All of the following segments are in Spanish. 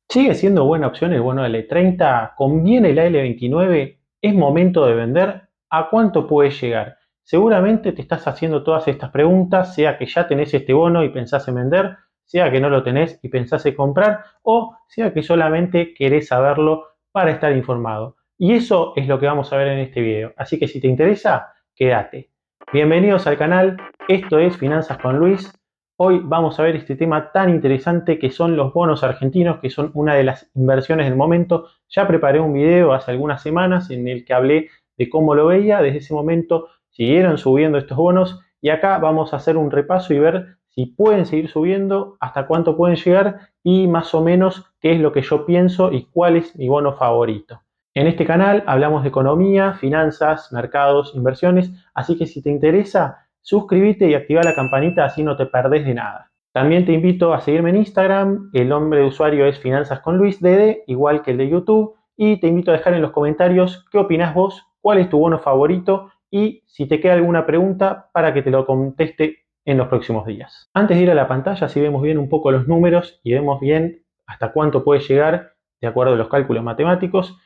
¿Sigue siendo buena opción el bono L30? ¿Conviene el L29? ¿Es momento de vender? ¿A cuánto puede llegar? Seguramente te estás haciendo todas estas preguntas, sea que ya tenés este bono y pensás en vender, sea que no lo tenés y pensás en comprar, o sea que solamente querés saberlo para estar informado. Y eso es lo que vamos a ver en este video. Así que si te interesa, quédate. Bienvenidos al canal, esto es Finanzas con Luis. Hoy vamos a ver este tema tan interesante que son los bonos argentinos, que son una de las inversiones del momento. Ya preparé un video hace algunas semanas en el que hablé de cómo lo veía. Desde ese momento siguieron subiendo estos bonos y acá vamos a hacer un repaso y ver si pueden seguir subiendo, hasta cuánto pueden llegar y más o menos qué es lo que yo pienso y cuál es mi bono favorito. En este canal hablamos de economía, finanzas, mercados, inversiones, así que si te interesa, suscríbete y activa la campanita así no te perdés de nada. También te invito a seguirme en Instagram, el nombre de usuario es Finanzas con Luis DD, igual que el de YouTube, y te invito a dejar en los comentarios qué opinás vos, cuál es tu bono favorito y si te queda alguna pregunta para que te lo conteste en los próximos días. Antes de ir a la pantalla, si vemos bien un poco los números y vemos bien hasta cuánto puede llegar de acuerdo a los cálculos matemáticos,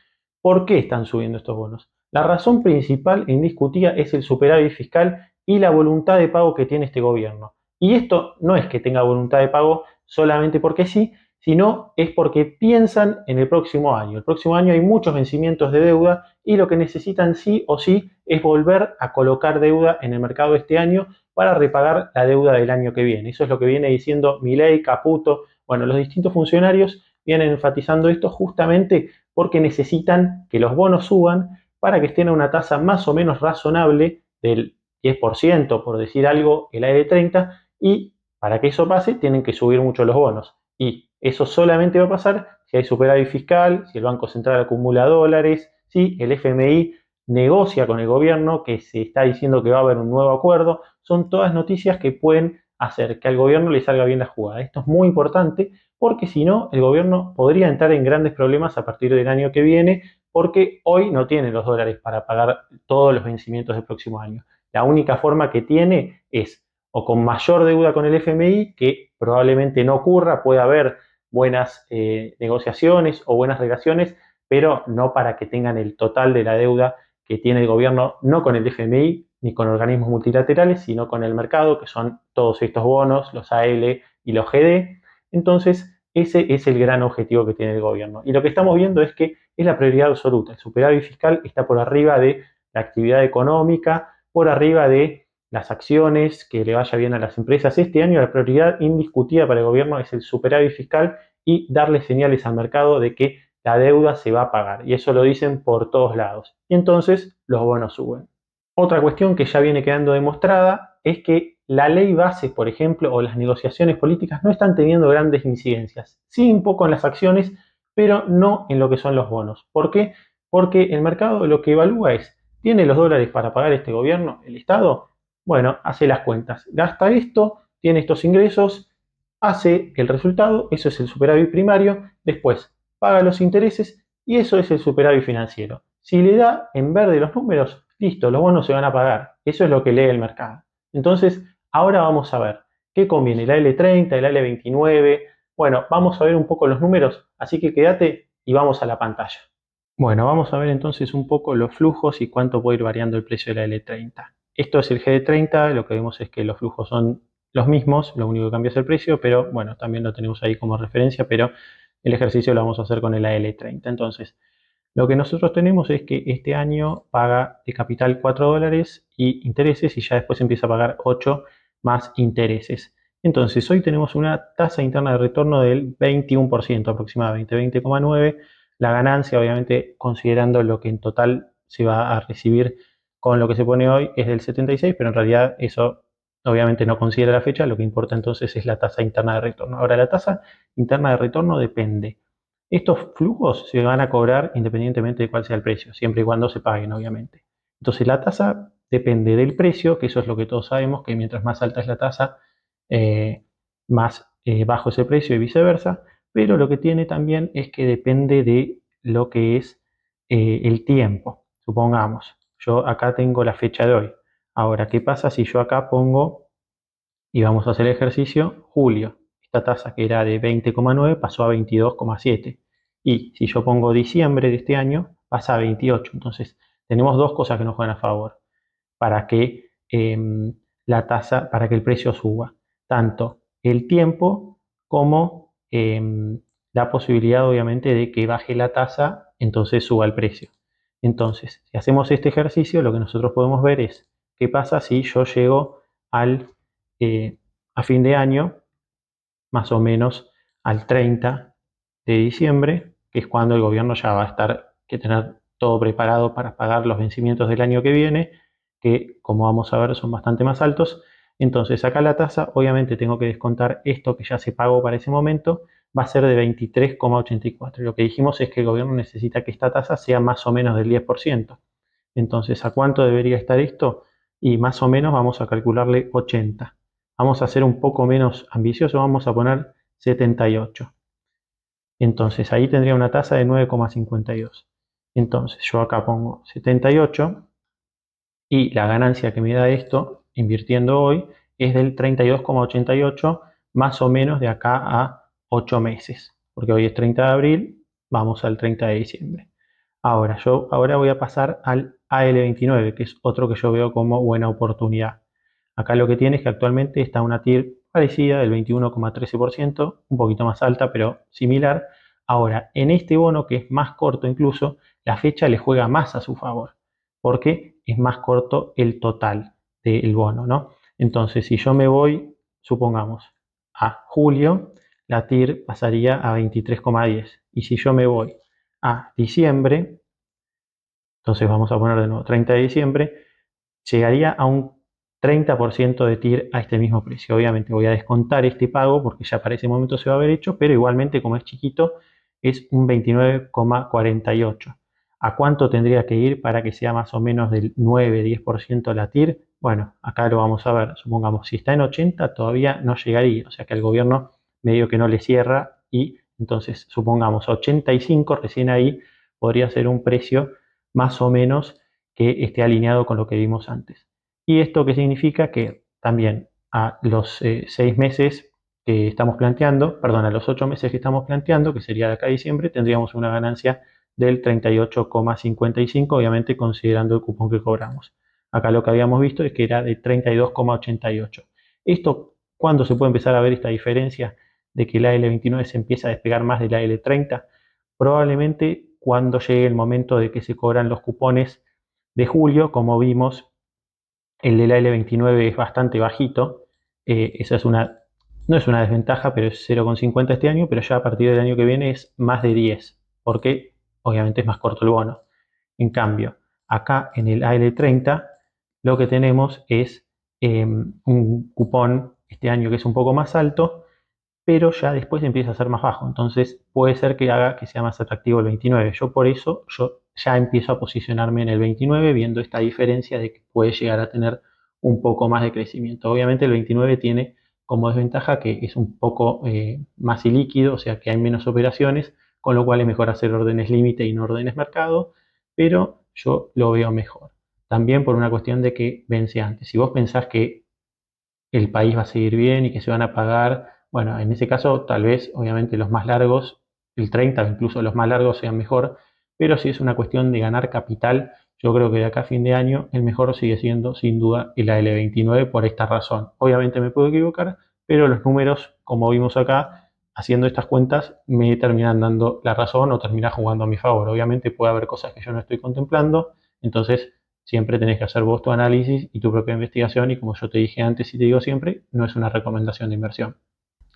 ¿por qué están subiendo estos bonos? La razón principal e indiscutida es el superávit fiscal y la voluntad de pago que tiene este gobierno. Y esto no es que tenga voluntad de pago solamente porque sí, sino es porque piensan en el próximo año. El próximo año hay muchos vencimientos de deuda y lo que necesitan sí o sí es volver a colocar deuda en el mercado este año para repagar la deuda del año que viene. Eso es lo que viene diciendo Milei, Caputo, bueno, los distintos funcionarios vienen enfatizando esto justamente porque necesitan que los bonos suban para que estén a una tasa más o menos razonable del 10%, por decir algo, el AL30, y para que eso pase tienen que subir mucho los bonos. Y eso solamente va a pasar si hay superávit fiscal, si el Banco Central acumula dólares, si el FMI negocia con el gobierno, que se está diciendo que va a haber un nuevo acuerdo. Son todas noticias que pueden hacer que al gobierno le salga bien la jugada. Esto es muy importante porque si no, el gobierno podría entrar en grandes problemas a partir del año que viene, porque hoy no tiene los dólares para pagar todos los vencimientos del próximo año. La única forma que tiene es o con mayor deuda con el FMI, que probablemente no ocurra, puede haber buenas negociaciones o buenas relaciones, pero no para que tengan el total de la deuda que tiene el gobierno, no con el FMI ni con organismos multilaterales, sino con el mercado, que son todos estos bonos, los AL y los GD. Entonces, ese es el gran objetivo que tiene el gobierno. Y lo que estamos viendo es que es la prioridad absoluta. El superávit fiscal está por arriba de la actividad económica, por arriba de las acciones, que le vaya bien a las empresas. Este año la prioridad indiscutida para el gobierno es el superávit fiscal y darle señales al mercado de que la deuda se va a pagar. Y eso lo dicen por todos lados. Y entonces los bonos suben. Otra cuestión que ya viene quedando demostrada es que la ley base, por ejemplo, o las negociaciones políticas no están teniendo grandes incidencias. Sí, un poco en las acciones, pero no en lo que son los bonos. ¿Por qué? Porque el mercado lo que evalúa es, ¿tiene los dólares para pagar este gobierno, el Estado? Bueno, hace las cuentas. Gasta esto, tiene estos ingresos, hace el resultado, eso es el superávit primario, después paga los intereses y eso es el superávit financiero. Si le da en verde los números, listo, los bonos se van a pagar. Eso es lo que lee el mercado. Entonces, ahora vamos a ver qué conviene, el AL30, el AL29. Bueno, vamos a ver un poco los números, así que quédate y vamos a la pantalla. Bueno, vamos a ver entonces un poco los flujos y cuánto puede ir variando el precio de la L30. Esto es el GD30, lo que vemos es que los flujos son los mismos, lo único que cambia es el precio, pero bueno, también lo tenemos ahí como referencia, pero el ejercicio lo vamos a hacer con el AL30. Entonces, lo que nosotros tenemos es que este año paga de capital 4 dólares y intereses y ya después empieza a pagar 8 más intereses. Entonces, hoy tenemos una tasa interna de retorno del 21% aproximadamente, 20,9. La ganancia, obviamente, considerando lo que en total se va a recibir con lo que se pone hoy, es del 76, pero en realidad eso obviamente no considera la fecha, lo que importa entonces es la tasa interna de retorno. Ahora, la tasa interna de retorno depende. Estos flujos se van a cobrar independientemente de cuál sea el precio, siempre y cuando se paguen, obviamente. Entonces, la tasa depende del precio, que eso es lo que todos sabemos, que mientras más alta es la tasa, más bajo es el precio y viceversa, pero lo que tiene también es que depende de lo que es el tiempo. Supongamos, yo acá tengo la fecha de hoy. Ahora, ¿qué pasa si yo acá pongo, y vamos a hacer el ejercicio, julio? esta tasa que era de 20,9 pasó a 22,7. Y si yo pongo diciembre de este año, pasa a 28. Entonces, tenemos dos cosas que nos juegan a favor para que la tasa, para que el precio suba. Tanto el tiempo como la posibilidad, obviamente, de que baje la tasa, entonces suba el precio. Entonces, si hacemos este ejercicio, lo que nosotros podemos ver es qué pasa si yo llego a fin de año, más o menos al 30 de diciembre, que es cuando el gobierno ya va a estar que tener todo preparado para pagar los vencimientos del año que viene, que como vamos a ver son bastante más altos. Entonces acá la tasa, obviamente tengo que descontar esto que ya se pagó para ese momento, va a ser de 23,84. Lo que dijimos es que el gobierno necesita que esta tasa sea más o menos del 10%. Entonces, ¿a cuánto debería estar esto? Y más o menos vamos a calcularle 80. Vamos a ser un poco menos ambicioso, vamos a poner 78. Entonces ahí tendría una tasa de 9,52. Entonces yo acá pongo 78 y la ganancia que me da esto, invirtiendo hoy, es del 32,88 más o menos de acá a 8 meses. Porque hoy es 30 de abril, vamos al 30 de diciembre. Ahora voy a pasar al AL29, que es otro que yo veo como buena oportunidad. Acá lo que tiene es que actualmente está una TIR parecida del 21,13%, un poquito más alta, pero similar. Ahora, en este bono, que es más corto incluso, la fecha le juega más a su favor, porque es más corto el total del bono, ¿no? Entonces, si yo me voy, supongamos, a julio, la TIR pasaría a 23,10. Y si yo me voy a diciembre, entonces vamos a poner de nuevo 30 de diciembre, llegaría a un 30% de TIR a este mismo precio. Obviamente voy a descontar este pago porque ya para ese momento se va a haber hecho, pero igualmente como es chiquito es un 29,48. ¿A cuánto tendría que ir para que sea más o menos del 9-10% la TIR? Bueno, acá lo vamos a ver. Supongamos, si está en 80 todavía no llegaría, o sea que el gobierno medio que no le cierra y entonces supongamos 85, recién ahí podría ser un precio más o menos que esté alineado con lo que vimos antes. ¿Y esto qué significa? Que también a los 6 meses que estamos planteando, perdón, a los 8 meses que estamos planteando, que sería de acá a diciembre, tendríamos una ganancia del 38,55, obviamente considerando el cupón que cobramos. Acá lo que habíamos visto es que era de 32,88. Esto, ¿cuándo se puede empezar a ver esta diferencia de que la L29 se empieza a despegar más de la L30? Probablemente cuando llegue el momento de que se cobran los cupones de julio, como vimos, el de la L29 es bastante bajito. Esa no es una desventaja, pero es 0,50 este año, pero ya a partir del año que viene es más de 10, porque obviamente es más corto el bono. En cambio, acá en el AL30 lo que tenemos es un cupón este año que es un poco más alto, pero ya después empieza a ser más bajo. Entonces puede ser que haga que sea más atractivo el 29. Yo por eso ya empiezo a posicionarme en el 29 viendo esta diferencia de que puede llegar a tener un poco más de crecimiento. Obviamente el 29 tiene como desventaja que es un poco más ilíquido, o sea que hay menos operaciones, con lo cual es mejor hacer órdenes límite y no órdenes mercado, pero yo lo veo mejor. También por una cuestión de que vence antes. Si vos pensás que el país va a seguir bien y que se van a pagar, bueno, en ese caso tal vez obviamente los más largos, el 30 o incluso los más largos sean mejor, pero si es una cuestión de ganar capital, yo creo que de acá a fin de año el mejor sigue siendo sin duda el AL29 por esta razón. Obviamente me puedo equivocar, pero los números, como vimos acá, haciendo estas cuentas, me terminan dando la razón o termina jugando a mi favor. Obviamente puede haber cosas que yo no estoy contemplando, entonces siempre tenés que hacer vos tu análisis y tu propia investigación y como yo te dije antes y te digo siempre, no es una recomendación de inversión.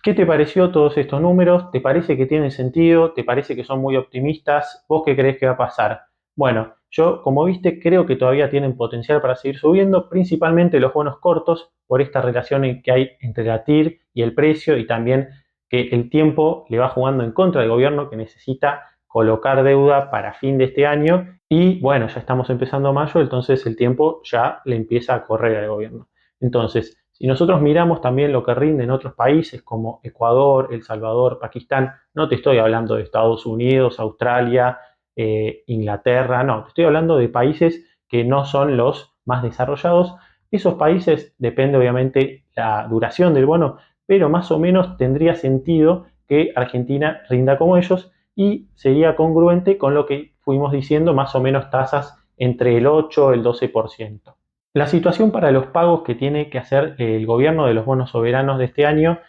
¿Qué te pareció todos estos números? ¿Te parece que tienen sentido? ¿Te parece que son muy optimistas? ¿Vos qué crees que va a pasar? Bueno, yo como viste creo que todavía tienen potencial para seguir subiendo, principalmente los bonos cortos por esta relación que hay entre la TIR y el precio y también que el tiempo le va jugando en contra del gobierno que necesita colocar deuda para fin de este año y bueno, ya estamos empezando mayo, entonces el tiempo ya le empieza a correr al gobierno. Entonces, si nosotros miramos también lo que rinde en otros países como Ecuador, El Salvador, Pakistán, no te estoy hablando de Estados Unidos, Australia, Inglaterra, no, te estoy hablando de países que no son los más desarrollados. Esos países, depende obviamente la duración del bono, pero más o menos tendría sentido que Argentina rinda como ellos y sería congruente con lo que fuimos diciendo, más o menos tasas entre el 8 y el 12%. La situación para los pagos que tiene que hacer el gobierno de los bonos soberanos de este año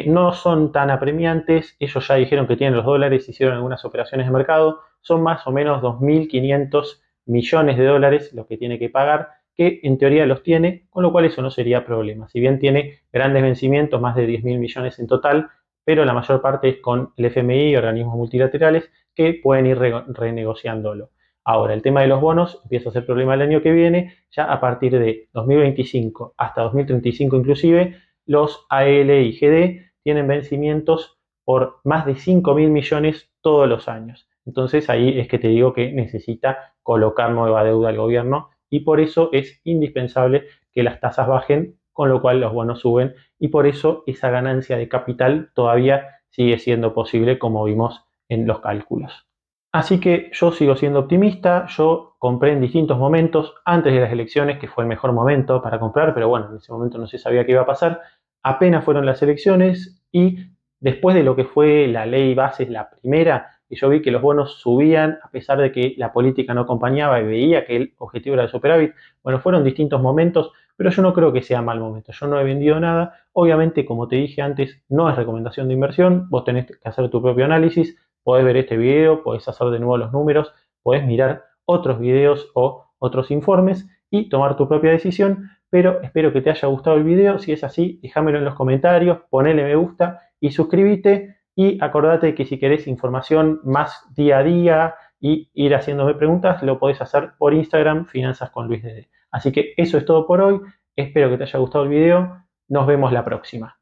no son tan apremiantes. Ellos ya dijeron que tienen los dólares, hicieron algunas operaciones de mercado, son más o menos 2.500 millones de dólares lo que tiene que pagar, que en teoría los tiene, con lo cual eso no sería problema. Si bien tiene grandes vencimientos, más de 10.000 millones en total, pero la mayor parte es con el FMI y organismos multilaterales que pueden ir renegociándolo. Ahora, el tema de los bonos empieza a ser problema el año que viene, ya a partir de 2025 hasta 2035 inclusive, los AL y GD tienen vencimientos por más de 5.000 millones todos los años. Entonces ahí es que te digo que necesita colocar nueva deuda al gobierno y por eso es indispensable que las tasas bajen, con lo cual los bonos suben y por eso esa ganancia de capital todavía sigue siendo posible como vimos en los cálculos. Así que yo sigo siendo optimista, yo compré en distintos momentos, antes de las elecciones, que fue el mejor momento para comprar, pero bueno, en ese momento no se sabía qué iba a pasar, apenas fueron las elecciones y después de lo que fue la ley bases, la primera, y yo vi que los bonos subían a pesar de que la política no acompañaba y veía que el objetivo era el superávit, bueno, fueron distintos momentos, pero yo no creo que sea mal momento, yo no he vendido nada, obviamente como te dije antes, no es recomendación de inversión, vos tenés que hacer tu propio análisis, podés ver este video, podés hacer de nuevo los números, podés mirar otros videos o otros informes y tomar tu propia decisión, pero espero que te haya gustado el video, si es así, déjamelo en los comentarios, ponele me gusta y suscríbete y acordate que si querés información más día a día y ir haciéndome preguntas, lo podés hacer por Instagram, Finanzas con Luis Dede. Así que eso es todo por hoy, espero que te haya gustado el video, nos vemos la próxima.